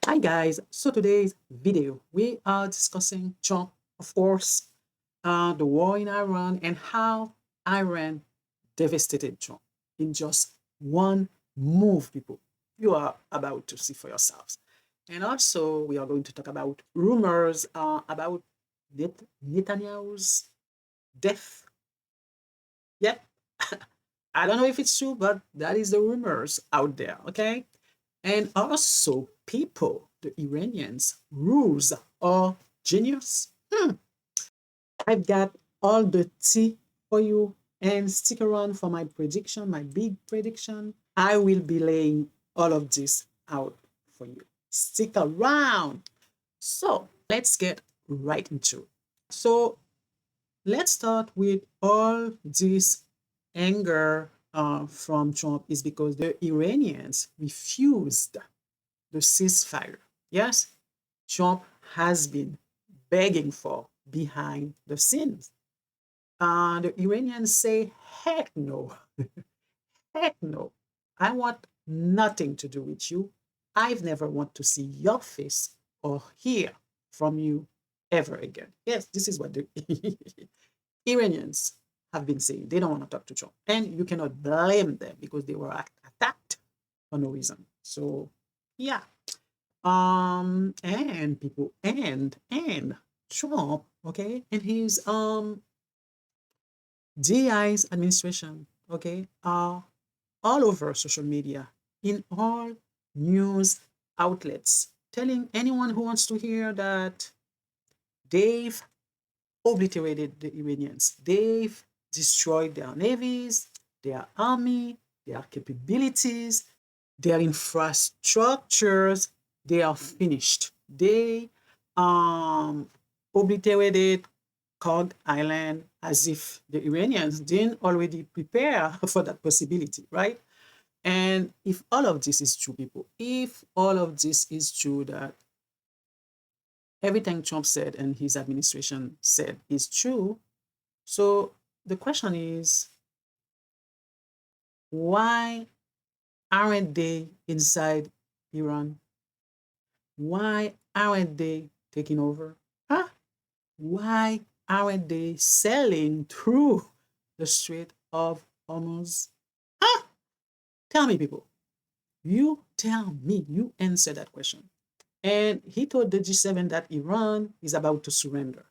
Hi guys, so today's video we are discussing Trump, of course, the war in Iran and how Iran devastated Trump in just one move, people. You are about to see for yourselves. And also, we are going to talk about rumors about Netanyahu's death. Yep, I don't know if it's true, but that is the rumors out there, okay? And also, people, the Iranians, rules are genius. I've got all the tea for you, and stick around for my prediction, my big prediction. I will be laying all of this out for you. Stick around. So let's get right into it. So let's start with all this anger from Trump is because the Iranians refused the ceasefire. Yes, Trump has been begging for behind the scenes. The Iranians say, heck no, heck no. I want nothing to do with you. I've never want to see your face or hear from you ever again. Yes, this is what the Iranians have been saying. They don't want to talk to Trump. And you cannot blame them because they were attacked for no reason. So, yeah. And people and Trump, okay, and his DI's administration, okay, are all over social media, in all news outlets, telling anyone who wants to hear that they've obliterated the Iranians. They've destroyed their navies, their army, their capabilities, their infrastructures. They are finished. They um, obliterated Kog Island as if the Iranians didn't already prepare for that possibility, right? And if all of this is true, people, if all of this is true, that everything Trump said and his administration said is true, so the question is, why aren't they inside Iran? Why aren't they taking over? Huh? Why aren't they sailing through the Strait of Hormuz? Huh? Tell me, people. You tell me. You answer that question. And he told the G7 that Iran is about to surrender.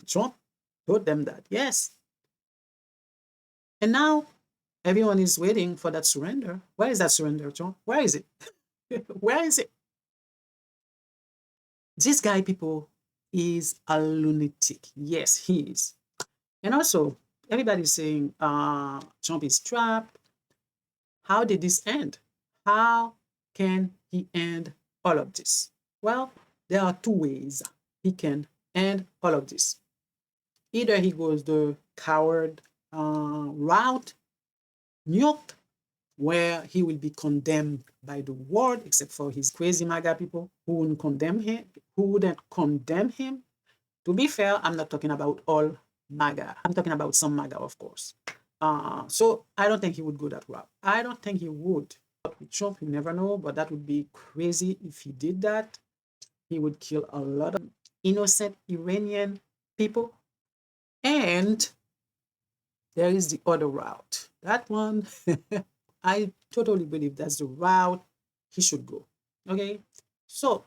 Trump told them that, yes. And now everyone is waiting for that surrender. Where is that surrender, Trump? Where is it? Where is it? This guy, people, is a lunatic. Yes, he is. And also, everybody's saying Trump is trapped. How did this end? How can he end all of this? Well, there are two ways he can end all of this. Either he goes the coward route, nuked, where he will be condemned by the world, except for his crazy MAGA people who wouldn't condemn him, who wouldn't condemn him. To be fair, I'm not talking about all MAGA. I'm talking about some MAGA, of course. So I don't think he would go that route. I don't think he would. But with Trump, you never know, but that would be crazy if he did that. He would kill a lot of innocent Iranian people. And there is the other route. That one, I totally believe that's the route he should go. Okay? So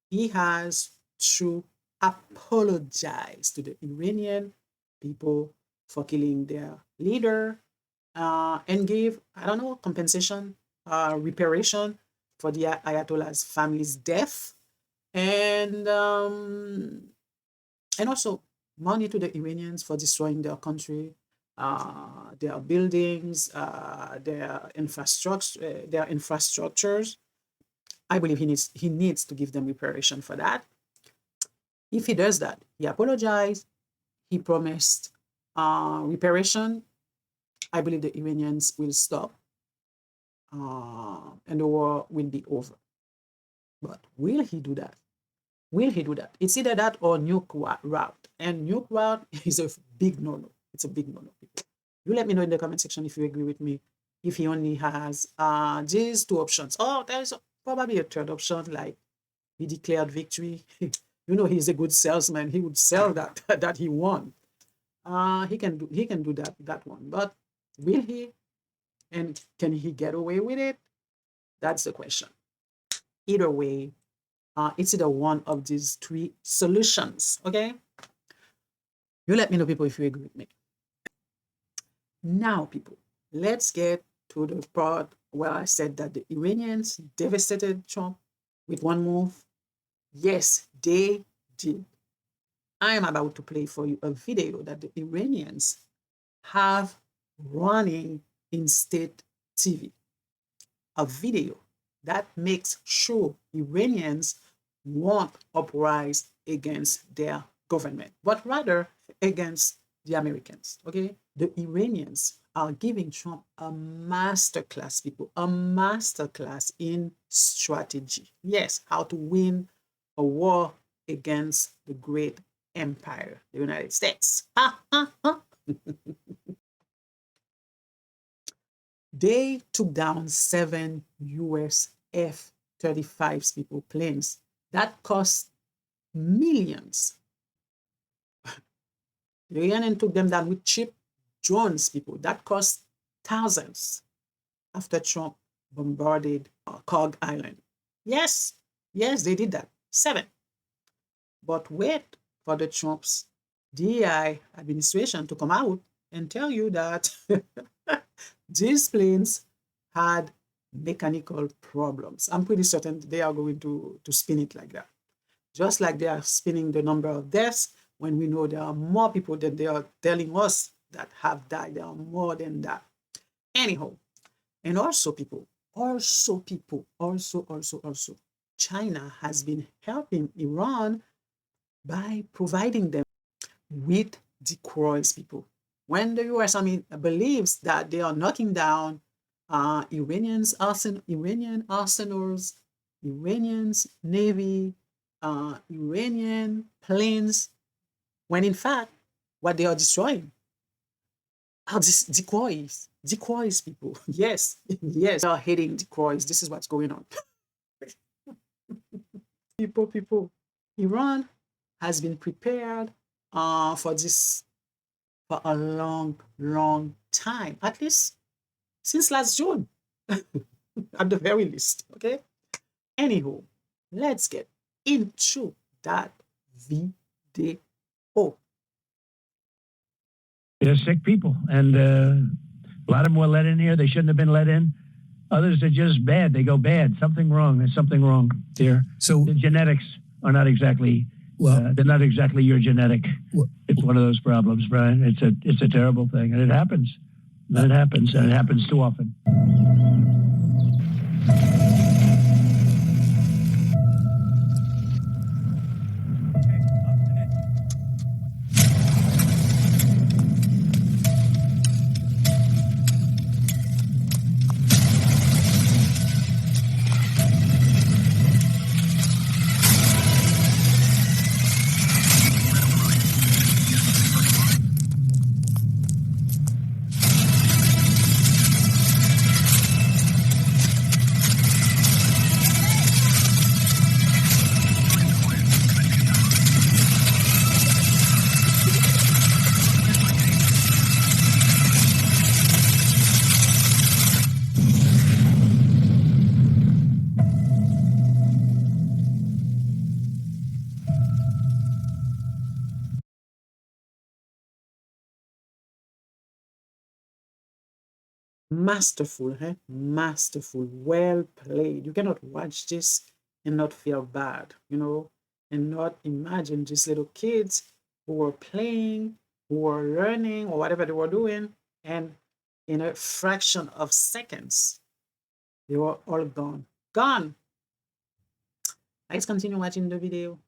he has to apologize to the Iranian people for killing their leader and give, I don't know, compensation, reparation for the Ayatollah's family's death, and um, and also money to the Iranians for destroying their country, their buildings, their infrastructures. I believe he needs to give them reparation for that. If he does that, he apologized, he promised reparation. I believe the Iranians will stop and the war will be over. But will he do that? Will he do that? It's either that or nuke route. And nuke route is a big no-no. It's a big no-no. You let me know in the comment section if you agree with me. If he only has these two options. Oh, there is probably a third option, like he declared victory. You know, he's a good salesman. He would sell that that he won. He can do that one. But will he? And can he get away with it? That's the question. Either way, it's either one of these three solutions. Okay. You let me know, people, if you agree with me. Now, people, let's get to the part where I said that the Iranians devastated Trump with one move. Yes, they did. I am about to play for you a video that the Iranians have running in state TV. A video that makes sure Iranians won't uprise against their government, but rather against the Americans. Okay, the Iranians are giving Trump a masterclass, people, a masterclass in strategy. Yes, how to win a war against the great empire, the United States. They took down 7 US F-35s, people, planes that cost millions. The Iranians took them down with cheap drones, people, that cost thousands after Trump bombarded Kog Island. Yes, yes, they did that. 7. But wait for the Trump's DI administration to come out and tell you that these planes had mechanical problems. I'm pretty certain they are going to spin it like that. Just like they are spinning the number of deaths when we know there are more people than they are telling us that have died. There are more than that. Anyhow, and also people, China has been helping Iran by providing them with decroys, people. When the US Army believes that they are knocking down Iranian arsenals, Iranians Navy, Iranian planes, when in fact what they are destroying are these decoys, people. Yes, yes, they are hitting decoys. This is what's going on. people, Iran has been prepared for this for a long time, at least since last June, at the very least. Okay. Anywho, let's get into that video. They're sick people, and a lot of them were let in here. They shouldn't have been let in. Others are just bad. They go bad. Something wrong. There's something wrong here. So the genetics are not exactly. Well, they're not exactly your genetic. Well, it's one of those problems, Brian. It's a terrible thing, and it happens. And it happens, and it happens too often. Masterful, eh? Masterful, well played. You cannot watch this and not feel bad, you know, and not imagine these little kids who were playing, who were learning, or whatever they were doing, and in a fraction of seconds, they were all gone. Gone. Let's continue watching the video.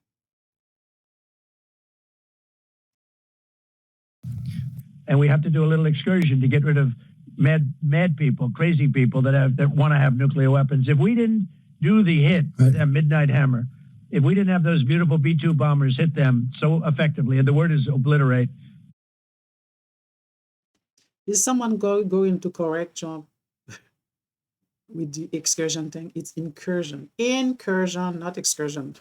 And we have to do a little excursion to get rid of mad people, crazy people that want to have nuclear weapons. If we didn't do the hit, a midnight hammer, if we didn't have those beautiful B-2 bombers hit them so effectively, and the word is obliterate. Is someone going to correct Trump? with the excursion thing. It's incursion. Incursion, not excursion.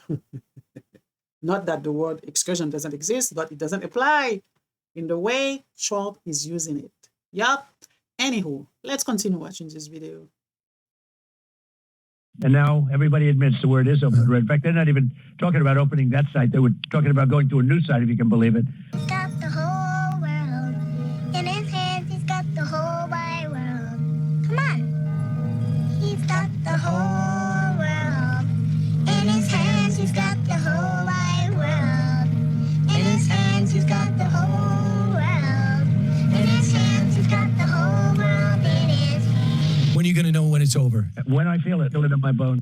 Not that the word excursion doesn't exist, but it doesn't apply in the way Trump is using it. Yup. Anywho, let's continue watching this video. And now everybody admits the word is open. In fact, they're not even talking about opening that site. They were talking about going to a new site, if you can believe it. He's got the whole world in his hands. He's got the whole wide world. Come on. He's got the whole world in his hands. He's got the whole wide world in his hands. He's got the whole world in his hands. He's got the whole world in his hands. When are you going to know when it's over? When I feel it in my bones.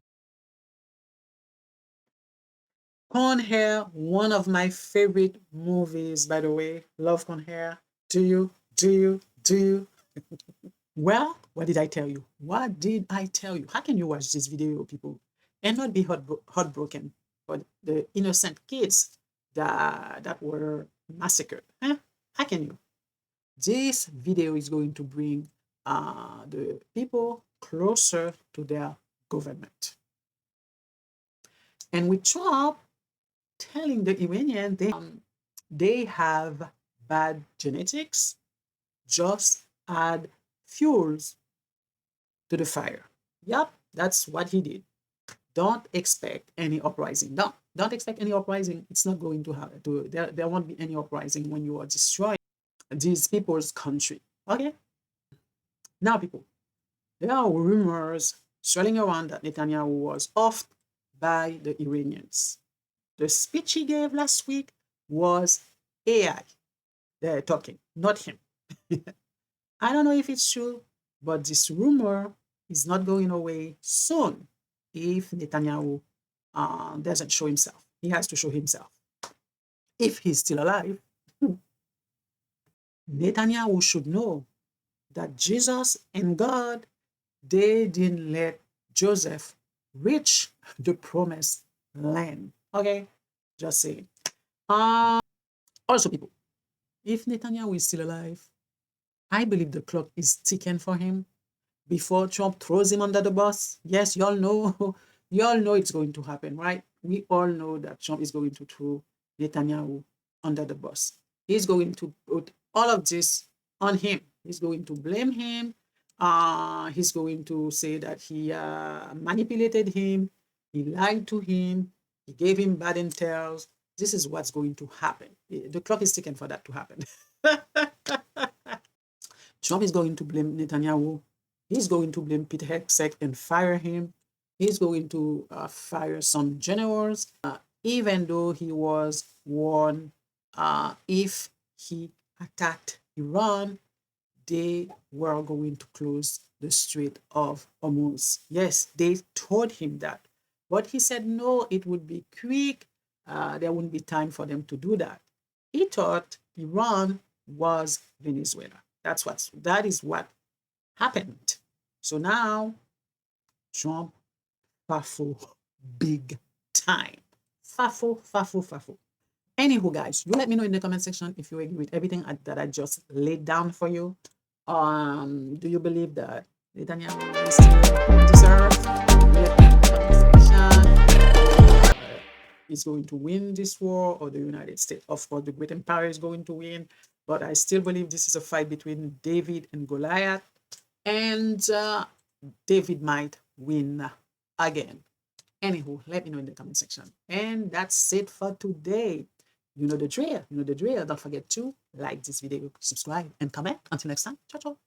Con Air, one of my favorite movies, by the way. Love Con Air. Do you? Do you? Do you? Well, what did I tell you? What did I tell you? How can you watch this video, people, and not be heartbroken for the innocent kids that were massacred? Huh? How can you? This video is going to bring the people closer to their government. And with Trump telling the Iranian they have bad genetics, just add fuels to the fire. Yep, that's what he did. Don't expect any uprising. Don't expect any uprising. It's not going to happen. There won't be any uprising when you are destroying these people's country. Okay? Now, people, there are rumors swirling around that Netanyahu was offed by the Iranians. The speech he gave last week was AI. They're talking, not him. I don't know if it's true, but this rumor is not going away soon if Netanyahu doesn't show himself. He has to show himself. If he's still alive, Netanyahu should know that Jesus and God, they didn't let Joseph reach the promised land. Okay, just saying. Also, people, if Netanyahu is still alive, I believe the clock is ticking for him before Trump throws him under the bus. Yes, y'all know it's going to happen, right? We all know that Trump is going to throw Netanyahu under the bus. He's going to put all of this on him. He's going to blame him. He's going to say that he manipulated him. He lied to him. He gave him bad intels. This is what's going to happen. The clock is ticking for that to happen. Trump is going to blame Netanyahu. He's going to blame Peter Hegseth and fire him. He's going to fire some generals, even though he was warned if he attacked Iran, they were going to close the Strait of Hormuz. Yes, they told him that. But he said, no, it would be quick. There wouldn't be time for them to do that. He thought Iran was Venezuela. That is what happened. So now, Trump, faffle, big time. Faffle. Anywho, guys, you let me know in the comment section if you agree with everything that I just laid down for you. Do you believe that Netanyahu deserves? Let me know in the comment section. Is going to win this war, or the United States? Of course, the Great Empire is going to win, but I still believe this is a fight between David and Goliath, and David might win again. Anywho, let me know in the comment section. And that's it for today. You know the drill. Don't forget to like this video, subscribe, and comment. Until next time, ciao, ciao.